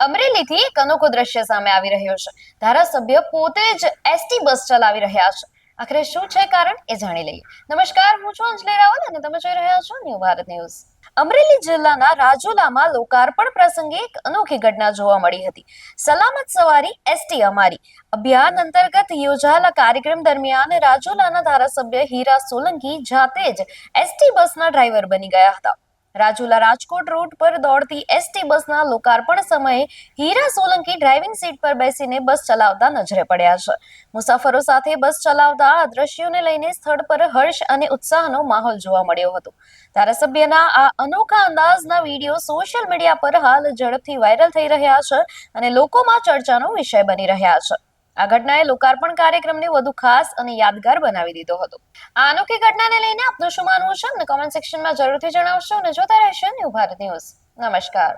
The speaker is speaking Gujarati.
અમરેલીથી એક અનોખો દ્રશ્ય સામે આવી રહ્યો છે. ધારાસભ્ય પોતે જ એસટી બસ ચલાવી રહ્યા છે. આખરે શું છે કારણ એ જાણી લઈએ. નમસ્કાર, હું છું અંજલિ રાવલ અને તમે જોઈ રહ્યા છો ન્યૂ ભારત ન્યૂઝ. અમરેલી જિલ્લાના રાજુલામાં લોકાર્પણ પ્રસંગે એક અનોખી ઘટના જોવા મળી હતી. સલામત સવારી એસટી અમારી અભિયાન અંતર્ગત યોજાયેલા કાર્યક્રમ દરમિયાન રાજુલાના ધારાસભ્ય હીરા સોલંકી જાતે જ એસટી બસના ડ્રાઈવર બની ગયા હતા. રાજુલા રાજકોટ રૂટ પર દોડતી એસટી બસના લોકાર્પણ સમયે હીરા સોલંકી ડ્રાઇવિંગ સીટ પર બેસીને બસ ચલાવતા નજરે પડ્યા છે. મુસાફરો સાથે બસ ચલાવતા આ દ્રશ્યોને લઈને સ્થળ પર હર્ષ અને ઉત્સાહનો માહોલ જોવા મળ્યો હતો. ધારાસભ્યના આ અનોખા અંદાજના વિડીયો સોશિયલ મીડિયા પર હાલ ઝડપથી વાયરલ થઈ રહ્યા છે અને લોકોમાં ચર્ચાનો વિષય બની રહ્યા છે. આ ઘટનાએ લોકાર્પણ કાર્યક્રમને વધુ ખાસ અને યાદગાર બનાવી દીધો હતો. આ અનોખી ઘટનાને લઈને આપનું શું માનવું છે અમને કોમેન્ટ સેક્શનમાં જરૂરથી જણાવશો અને જોતા રહેશો ન્યૂ ભારત ન્યૂઝ. નમસ્કાર.